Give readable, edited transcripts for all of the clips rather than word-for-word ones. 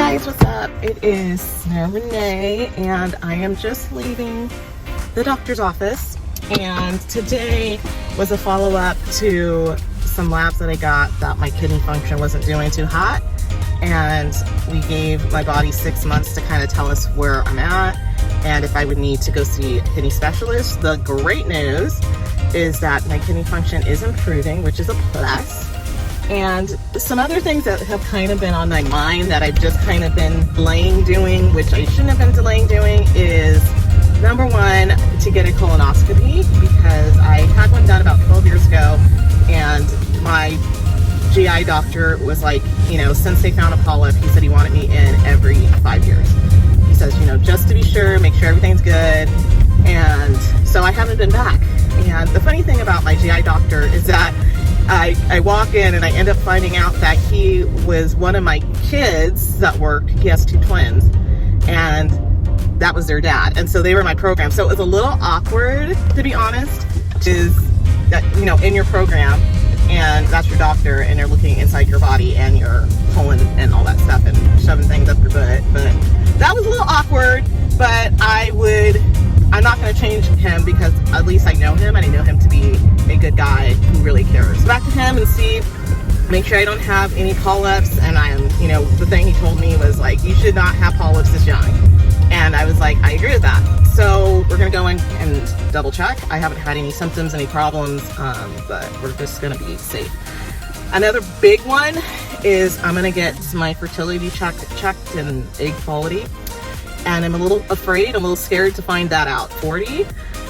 guys, what's up? It is Sarah Renee and I am just leaving the doctor's office, and today was a follow-up to some labs that I got that my kidney function wasn't doing too hot, and we gave my body 6 months to kind of tell us where I'm at and if I would need to go see a kidney specialist. The great news is that my kidney function is improving, which is a plus. And some other things that have kind of been on my mind that I've just kind of been delaying doing, which I shouldn't have been delaying doing, is number one, to get a colonoscopy, because I had one done about 12 years ago, and my GI doctor was like, since they found a polyp, he said he wanted me in every 5 years. He says, just to be sure, make sure everything's good. And so I haven't been back. And the funny thing about my GI doctor is that I walk in and I end up finding out that he was one of my kids that worked. He has 2 twins, and that was their dad. And so they were my program. So it was a little awkward, to be honest, is that, in your program, and that's your doctor, and they're looking inside your body and your colon and all that stuff and shoving things up your butt. But that was a little awkward, but I'm not going to change him because at least I know him and I know him to be a good guy who really cares. Back to him and see, make sure I don't have any polyps. And the thing he told me was like, you should not have polyps this young. And I was like, I agree with that. So we're going to go in and double check. I haven't had any symptoms, any problems, but we're just going to be safe. Another big one is I'm going to get my fertility checked and egg quality. And I'm a little afraid, I'm a little scared to find that out. 40,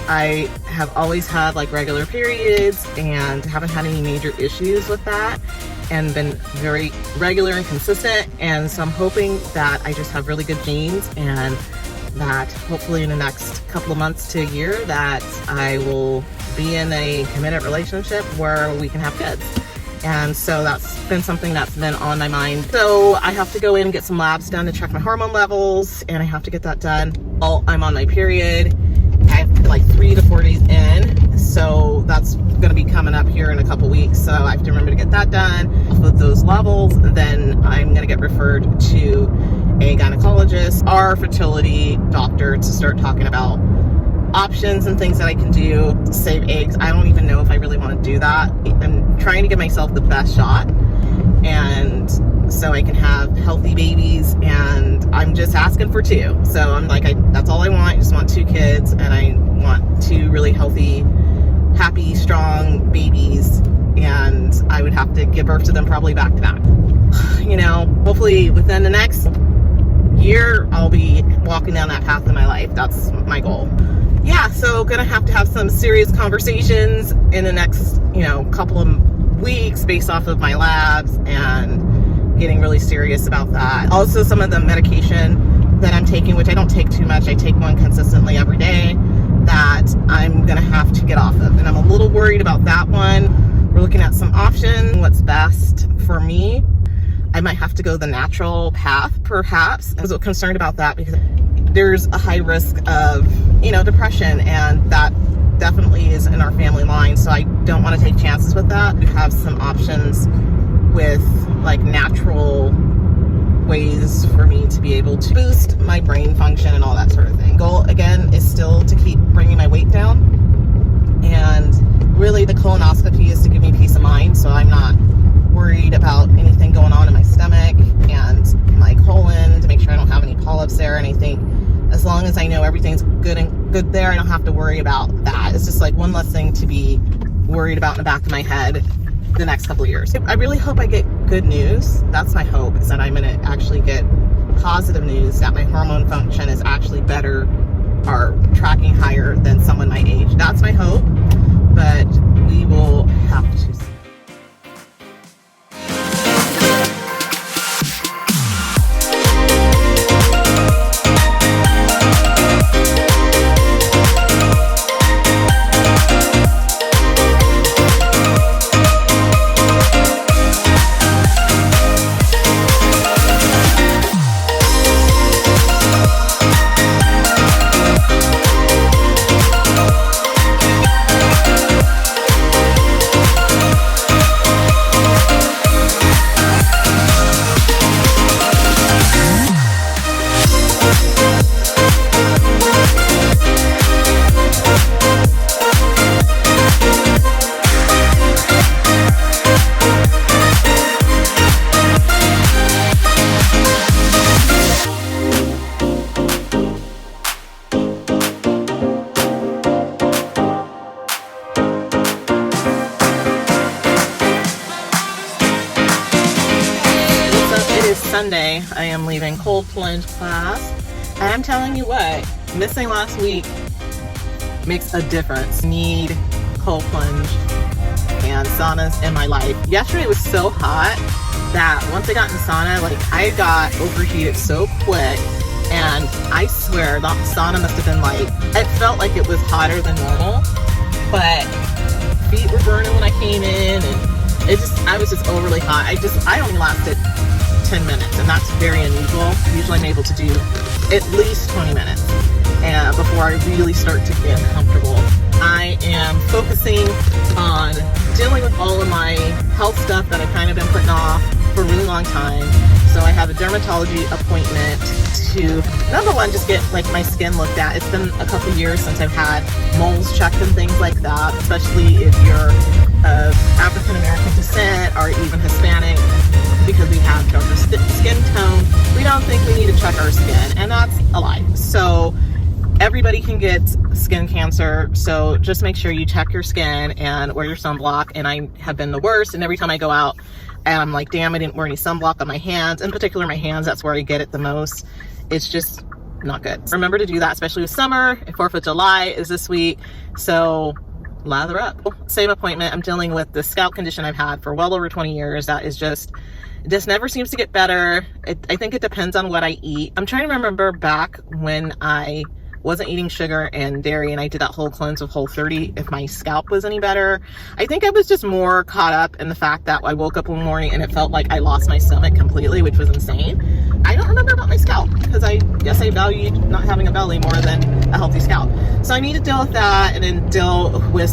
I have always had like regular periods and haven't had any major issues with that, and been very regular and consistent. And so I'm hoping that I just have really good genes, and that hopefully in the next couple of months to a year that I will be in a committed relationship where we can have kids. And so that's been something that's been on my mind. So I have to go in and get some labs done to check my hormone levels, and I have to get that done while I'm on my period. I have like 3 to 4 days in, so that's going to be coming up here in a couple weeks. So I have to remember to get that done with those levels. Then I'm going to get referred to a gynecologist, our fertility doctor, to start talking about options and things that I can do to save eggs. I don't even know if I really want to do that. I'm trying to give myself the best shot, and so I can have healthy babies, and I'm just asking for 2. So I'm like, that's all I want. I just want 2 kids, and I want 2 really healthy, happy, strong babies, and I would have to give birth to them probably back to back. Hopefully within the next year, I'll be walking down that path in my life. That's my goal. Yeah, so gonna have to have some serious conversations in the next, couple of weeks based off of my labs, and getting really serious about that. Also, some of the medication that I'm taking, which I don't take too much, I take one consistently every day, that I'm gonna have to get off of. And I'm a little worried about that one. We're looking at some options, what's best for me. I might have to go the natural path, perhaps. I was concerned about that because there's a high risk of, depression, and that definitely is in our family line. So I don't want to take chances with that. We have some options with like natural ways for me to be able to boost my brain function and all that sort of thing. Goal again is still to keep bringing my weight down, and really the colonoscopy is to give me peace of mind, so I'm not worried about anything going on in my stomach and my colon, to make sure I don't have any polyps there or anything. As long as I know everything's good there, I don't have to worry about that. It's just like one less thing to be worried about in the back of my head the next couple of years. I really hope I get good news. That's my hope, is that I'm going to actually get positive news that my hormone function is actually better or tracking higher than someone my age. That's my hope, but we will have to see. Sunday, I am leaving cold plunge class. And I'm telling you what, missing last week makes a difference. Need cold plunge and saunas in my life. Yesterday was so hot that once I got in the sauna, like I got overheated so quick. And I swear the sauna must have been like, it felt like it was hotter than normal, but feet were burning when I came in, and I was just overly hot. I only lasted 10 minutes, and that's very unusual. Usually I'm able to do at least 20 minutes before I really start to get comfortable. I am focusing on dealing with all of my health stuff that I've kind of been putting off for a really long time. So I have a dermatology appointment to, number one, just get like my skin looked at. It's been a couple years since I've had moles checked and things like that, especially if you're of African American descent or even Hispanic, because we have darker skin tone. We don't think we need to check our skin, and that's a lie. So everybody can get skin cancer, so just make sure you check your skin and wear your sunblock. And I have been the worst, and every time I go out and I'm like, damn, I didn't wear any sunblock on my hands. In particular, my hands, that's where I get it the most. It's just not good. Remember to do that, especially with summer. 4th of July is this week, so lather up. Same appointment. I'm dealing with the scalp condition I've had for well over 20 years. That is just never seems to get better. I think it depends on what I eat. I'm trying to remember back when I wasn't eating sugar and dairy and I did that whole cleanse of Whole30, if my scalp was any better. I think I was just more caught up in the fact that I woke up one morning and it felt like I lost my stomach completely, which was insane. I don't remember about my scalp because I guess I valued not having a belly more than a healthy scalp. So I need to deal with that, and then deal with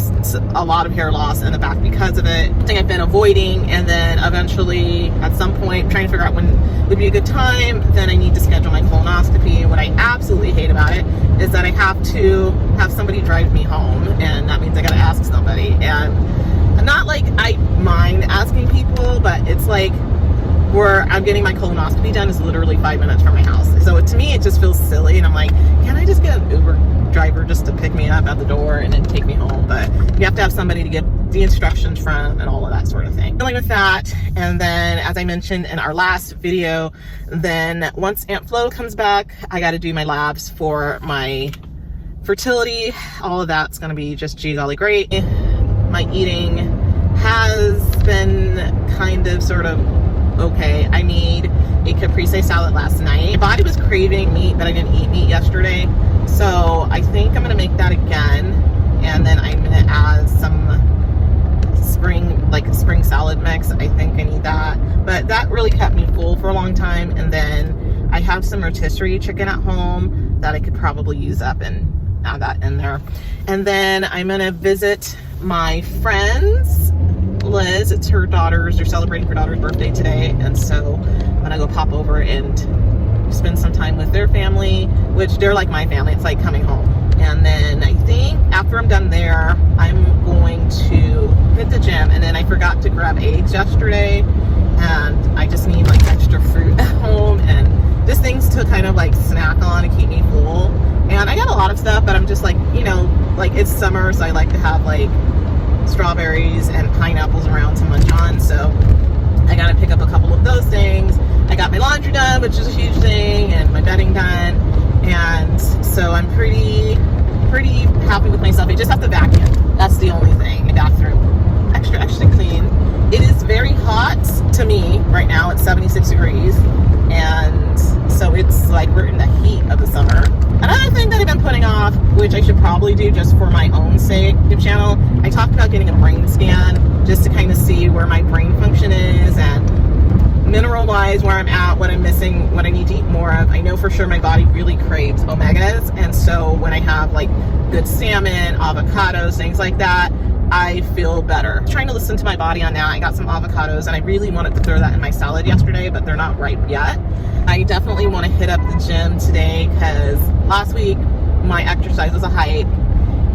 a lot of hair loss in the back because of it. I think I've been avoiding, and then eventually at some point trying to figure out when would be a good time. Then I need to schedule my colonoscopy. What I absolutely hate about it is that I have to have somebody drive me home, and that means I gotta ask somebody. And not like I mind asking people, but it's like where I'm getting my colonoscopy done is literally 5 minutes from my house. So to me, it just feels silly, and I'm like, can I just get an Uber driver just to pick me up at the door and then take me home? But you have to have somebody to get the instructions from and all of that sort of thing. Dealing with that, and then as I mentioned in our last video, then once Aunt Flo comes back, I got to do my labs for my fertility. All of that's going to be just gee golly great. My eating has been kind of sort of okay. I made a caprese salad last night. My body was craving meat, but I didn't eat meat yesterday, so I think I'm gonna make that again, and then I'm gonna add some spring salad mix. I think I need that, but that really kept me full for a long time. And then I have some rotisserie chicken at home that I could probably use up and add that in there. And then I'm gonna visit my friends. Liz, it's her daughter's, they're celebrating her daughter's birthday today, and so I'm gonna go pop over and spend some time with their family, which they're like my family. It's like coming home. And then I think after I'm done there, I'm going to hit the gym. And then I forgot to grab eggs yesterday, and I just need like extra fruit at home and just things to kind of like snack on and keep me full. And I got a lot of stuff, but I'm just like, you know, like it's summer, so I like to have like strawberries and pineapples around to munch on, so I gotta pick up a couple of those things. I got my laundry done, which is a huge thing, and my bedding done, and so I'm pretty happy with myself. I just have to vacuum. That's the only thing. My bathroom extra clean. It is very hot to me right now. It's 76 degrees, and so it's like we're in the heat of the summer. Another thing that I've been putting off, which I should probably do just for my own sake, YouTube channel, I talked about getting a brain scan just to kind of see where my brain function is and mineral-wise where I'm at, what I'm missing, what I need to eat more of. I know for sure my body really craves omegas, and so when I have like good salmon, avocados, things like that, I feel better. I'm trying to listen to my body on that. I got some avocados, and I really wanted to throw that in my salad yesterday, but they're not ripe yet. I definitely want to hit up the gym today because last week my exercise was a hike,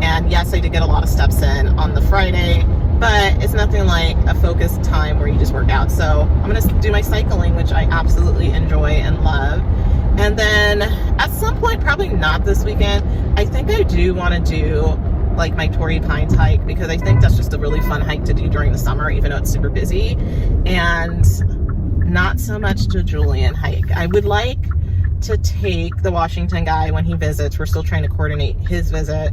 and yes, I did get a lot of steps in on the Friday, but it's nothing like a focused time where you just work out. So I'm going to do my cycling, which I absolutely enjoy and love. And then at some point, probably not this weekend, I think I do want to do like my Torrey Pines hike, because I think that's just a really fun hike to do during the summer, even though it's super busy. And not so much the Julian hike. I would like to take the Washington guy when he visits. We're still trying to coordinate his visit.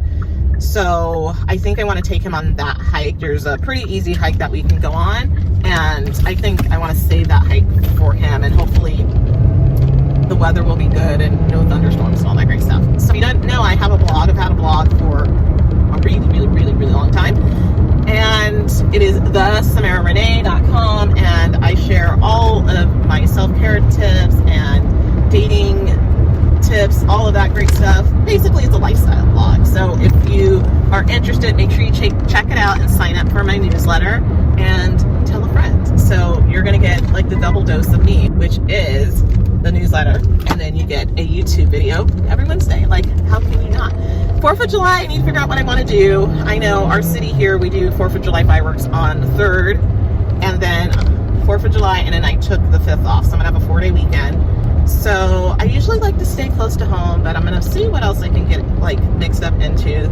So I think I want to take him on that hike. There's a pretty easy hike that we can go on, and I think I want to save that hike for him, and hopefully the weather will be good and no thunderstorms and all that great stuff. So if you don't know, I have a blog. I've had a blog for a really long time, and it is thesamararenee.com, and I share all of my self-care tips and dating tips, all of that great stuff. Basically, it's a lifestyle blog. So if you are interested, make sure you check it out and sign up for my newsletter and tell a friend. So you're going to get like the double dose of me, which is the newsletter, and then you get a YouTube video every Wednesday. Like, how can you not? 4th of July, I need to figure out what I want to do. I know our city here, we do 4th of July fireworks on the 3rd, and then 4th of July, and then I took the 5th off, so I'm gonna have a 4-day weekend. So I usually like to stay close to home, but I'm gonna see what else I can get like mixed up into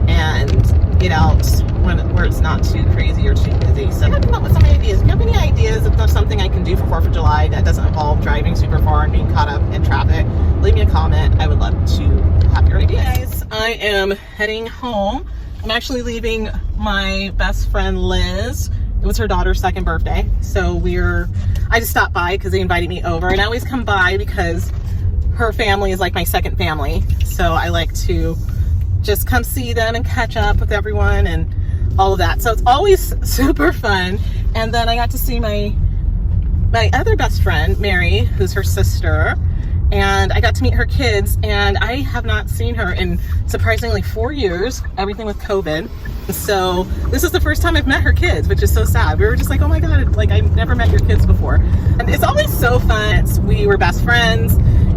and get out where it's not too crazy or too busy. So I'm come up with some ideas. If you have any ideas if there's something I can do for 4th of July that doesn't involve driving super far and being caught up in traffic, leave me a comment. I would love to have your ideas. I am heading home. I'm actually leaving my best friend Liz. It was her daughter's 2nd birthday. So I just stopped by because they invited me over, and I always come by because her family is like my second family. So I like to just come see them and catch up with everyone and all of that. So it's always super fun. And then I got to see my other best friend, Mary, who's her sister, and I got to meet her kids, and I have not seen her in surprisingly 4 years, everything with COVID. So this is the first time I've met her kids, which is so sad. We were just like, oh my God, like I've never met your kids before. And it's always so fun. We were best friends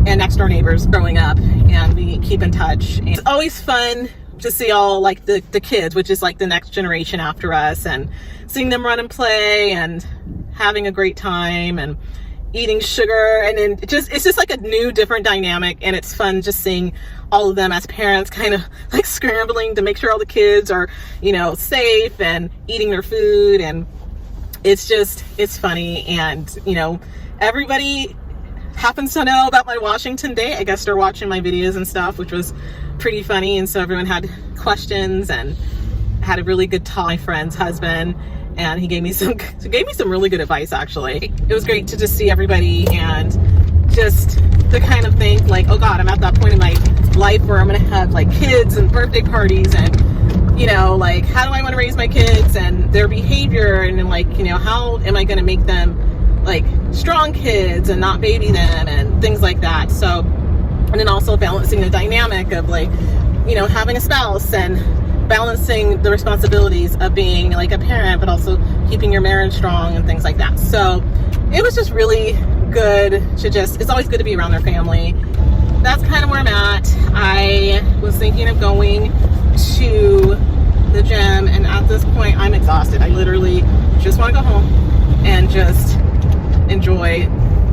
and next door neighbors growing up, and we keep in touch. And it's always fun to see all like the kids, which is like the next generation after us, and seeing them run and play and having a great time and eating sugar, and then it's just like a new different dynamic, and it's fun just seeing all of them as parents kind of like scrambling to make sure all the kids are, you know, safe and eating their food. And it's funny. And you know, everybody happens to know about my Washington date. I guess they're watching my videos and stuff, which was pretty funny. And so everyone had questions, and I had a really good talk with my friend's husband, and he gave me some really good advice. Actually, it was great to just see everybody and just to kind of think like, oh God, I'm at that point in my life where I'm gonna have like kids and birthday parties, and you know, like, how do I want to raise my kids and their behavior, and then like, you know, how am I gonna make them like strong kids and not baby them and things like that. So, and then also balancing the dynamic of like, you know, having a spouse and balancing the responsibilities of being like a parent, but also keeping your marriage strong and things like that. So it was just really good to it's always good to be around their family. That's kind of where I'm at. I was thinking of going to the gym, and at this point I'm exhausted. I literally just want to go home and just enjoy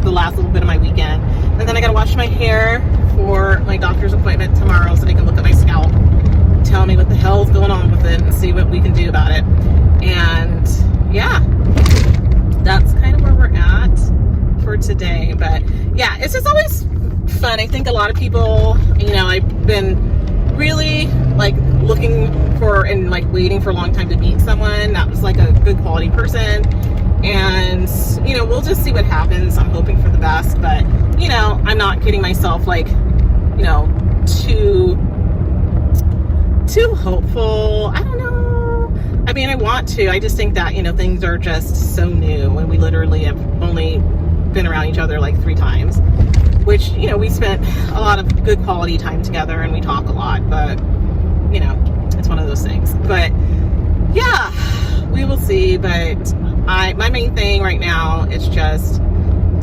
the last little bit of my weekend. And then I gotta wash my hair for my doctor's appointment tomorrow so they can look at my scalp, tell me what the hell's going on with it, and see what we can do about it. And yeah, that's kind of where we're at for today. But yeah, it's just always fun. I think a lot of people, you know, I've been really like looking for and like waiting for a long time to meet someone that was like a good quality person. And you know, we'll just see what happens. I'm hoping for the best, but you know, I'm not getting myself like, you know, too hopeful. I don't know. I mean, I want to. I just think that, you know, things are just so new, and we literally have only been around each other like 3 times, which, you know, we spent a lot of good quality time together and we talk a lot, but you know, it's one of those things. But yeah, we will see. But my main thing right now is just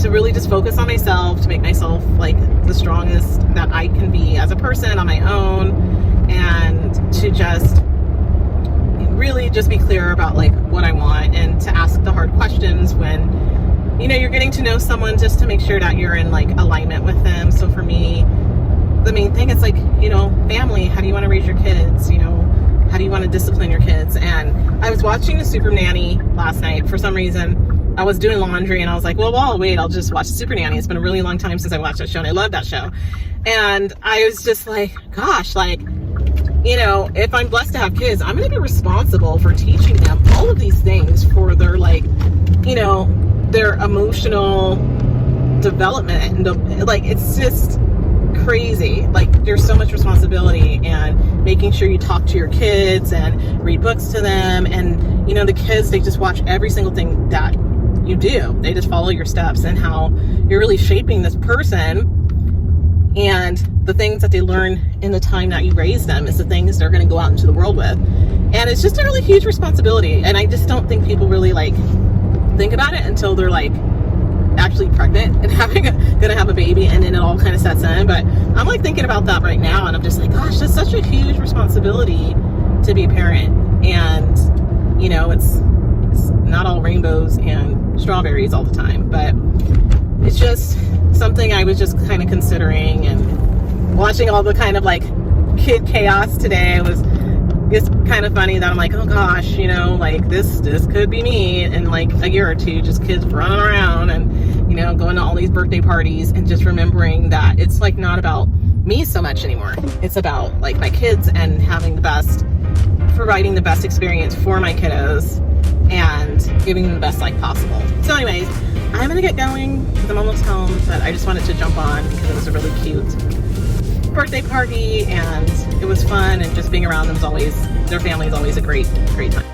to really just focus on myself, to make myself like the strongest that I can be as a person on my own, and to just really just be clear about like what I want, and to ask the hard questions when, you know, you're getting to know someone, just to make sure that you're in like alignment with them. So for me, the main thing is like, you know, family. How do you want to raise your kids? You know, how do you want to discipline your kids? And I was watching the Super Nanny last night. For some reason, I was doing laundry and I was like, well, I'll wait, I'll just watch Super Nanny. It's been a really long time since I watched that show, and I love that show. And I was just like, gosh, like, you know, if I'm blessed to have kids, I'm going to be responsible for teaching them all of these things for their, like, you know, their emotional development. And like, it's just crazy. Like, there's so much responsibility, and making sure you talk to your kids and read books to them. And, you know, the kids, they just watch every single thing that you do. They just follow your steps and how you're really shaping this person. And the things that they learn in the time that you raise them is the things they're going to go out into the world with. And it's just a really huge responsibility. And I just don't think people really like think about it until they're like actually pregnant and gonna have a baby, and then it all kind of sets in. But I'm like thinking about that right now, and I'm just like, gosh, that's such a huge responsibility to be a parent. And, you know, it's not all rainbows and strawberries all the time, but it's just something I was just kind of considering. And watching all the kind of like kid chaos today was it's kind of funny that I'm like, oh gosh, you know, like this could be me in like a year or two, just kids running around and, you know, going to all these birthday parties, and just remembering that it's like not about me so much anymore. It's about like my kids and providing the best experience for my kiddos and giving them the best life possible. So anyways, I'm gonna get going because I'm almost home, but I just wanted to jump on because it was a really cute birthday party and it was fun, and just being around them is always, their family is always a great time.